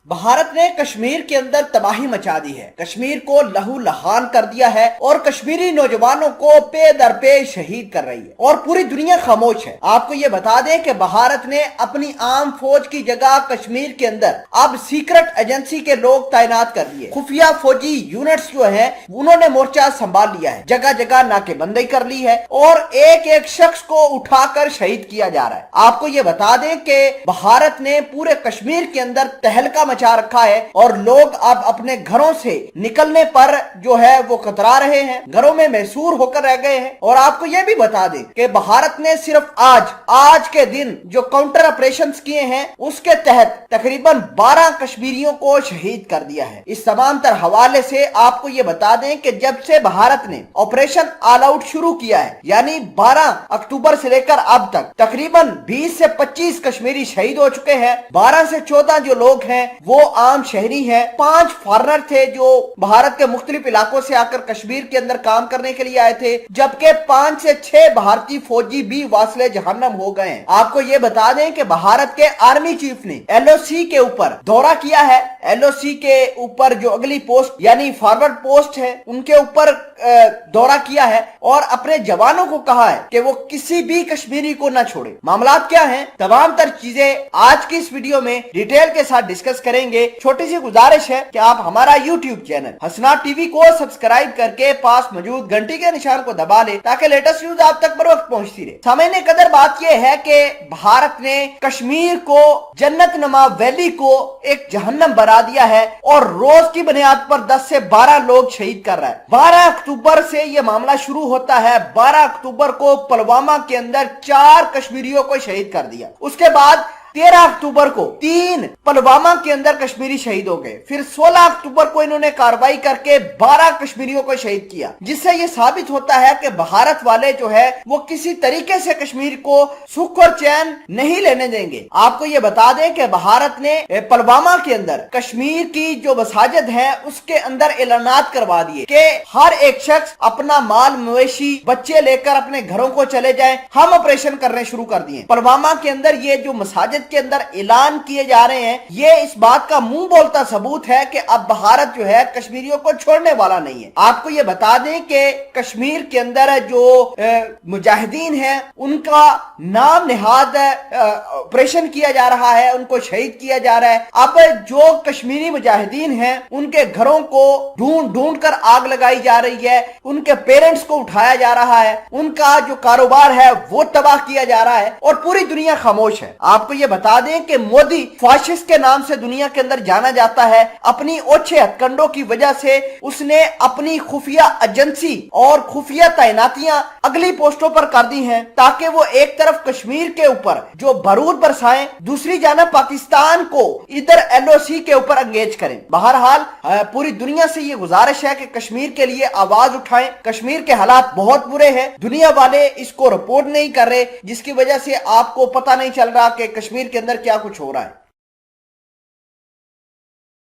भारत ने कश्मीर के अंदर तबाही मचा दी है, कश्मीर को लहू लहान कर दिया है और कश्मीरी नौजवानों को पे दर पे शहीद कर रही है और पूरी दुनिया खामोश है। आपको ये बता दें कि भारत ने अपनी आम फौज की जगह कश्मीर के अंदर अब सीक्रेट एजेंसी के लोग तैनात कर दिए। खुफिया फौजी यूनिट्स जो है उन्होंने मोर्चा संभाल लिया है, जगह जगह नाकेबंदी कर ली है और एक एक शख्स को उठाकर शहीद किया जा रहा है। आपको ये बता दें कि भारत ने पूरे कश्मीर के अंदर तहलका मचा रखा है और लोग अब अपने घरों से निकलने पर जो है वो कतरा रहे हैं, घरों में महसूर होकर रह गए हैं। और आपको ये भी बता दें कि भारत ने सिर्फ आज के दिन जो काउंटर ऑपरेशंस किए हैं उसके तहत तकरीबन 12 कश्मीरियों को शहीद कर दिया है। इस तमाम तर हवाले से आपको ये बता दें कि जब से भारत ने ऑपरेशन ऑल आउट शुरू किया है, यानी 12 अक्टूबर से लेकर अब तक तकरीबन 20 से 25 कश्मीरी शहीद हो चुके हैं। 12 से 14 जो लोग हैं वो आम शहरी हैं। 5 फॉरेनर थे जो भारत के मुख्तलिफ इलाकों से आकर कश्मीर के अंदर काम करने के लिए आए थे, जबकि 5 से 6 भारतीय फौजी भी वासिले जहन्नम हो गए हैं। आपको ये बता दें कि भारत के आर्मी चीफ ने LOC के ऊपर दौरा किया है। LOC के ऊपर जो अगली पोस्ट यानी फॉरवर्ड पोस्ट है उनके ऊपर दौरा किया है और अपने जवानों को कहा है कि वो किसी भी कश्मीरी को न छोड़े। मामला क्या है, तमाम तर चीजें आज की इस वीडियो में डिटेल के साथ डिस्कस करेंगे। छोटी सी गुजारिश है कि आप हमारा YouTube चैनल हसनाट टीवी को सब्सक्राइब करके पास मौजूद घंटी के निशान को दबा ले ताकि लेटेस्ट न्यूज आप तक बर वक्त पहुंचती रहे। सामने कदर बात यह है कि भारत ने कश्मीर को, जन्नत नुमा वैली को एक जहन्नम बना दिया है और रोज की बुनियाद पर 10 से 12 लोग शहीद कर रहा है। 12 अक्टूबर से यह मामला शुरू होता है। 12 अक्टूबर को पुलवामा के अंदर 4 कश्मीरियों को शहीद कर दिया। उसके बाद 13 अक्टूबर को 3 पुलवामा के अंदर कश्मीरी शहीद हो गए। फिर 16 अक्टूबर को इन्होंने कार्रवाई करके 12 कश्मीरियों को शहीद किया, जिससे यह साबित होता है कि भारत वाले जो है वो किसी तरीके से कश्मीर को सुख और चैन नहीं लेने देंगे। आपको ये बता दें कि भारत ने पुलवामा के अंदर कश्मीर की जो मसाजिद है उसके अंदर ऐलानात करवा दिए कि हर एक शख्स अपना माल मवेशी बच्चे लेकर अपने घरों को चले जाए। हम ऑपरेशन करने शुरू कर दिए। पुलवामा के अंदर ये जो मसाजिद के अंदर ऐलान किए जा रहे हैं, ये इस बात का मुंह बोलता सबूत है कि अब भारत जो है कश्मीरियों को छोड़ने वाला नहीं है। आपको ये बता दें कि कश्मीर के अंदर जो मुजाहिदीन हैं उनका नाम निहाद ऑपरेशन किया जा रहा है, उनको शहीद किया जा रहा है। अब जो कश्मीरी मुजाहिदीन हैं उनके घरों को ढूंढ ढूंढ कर आग लगाई जा रही है, उनके पेरेंट्स को उठाया जा रहा है, उनका जो कारोबार है वो तबाह किया जा रहा है और पूरी दुनिया खामोश है। आपको ये बता दें कि मोदी फाशिस्ट के नाम से दुनिया के अंदर जाना जाता है। अपनी ओछे हथकंडों की वजह से उसने अपनी खुफिया एजेंसी और खुफिया तैनातियां अगली पोस्टों पर कर दी हैं ताकि वो एक तरफ कश्मीर के ऊपर जो बारूद बरसाएं, दूसरी जानब पाकिस्तान को इधर LOC के ऊपर एंगेज करें। बहरहाल पूरी दुनिया से ये गुजारिश है कि कश्मीर के लिए आवाज उठाएं। कश्मीर के हालात बहुत बुरे हैं, दुनिया वाले इसको रिपोर्ट नहीं कर रहे, जिसकी वजह से आपको पता नहीं चल रहा कि कश्मीर के अंदर क्या कुछ हो रहा है।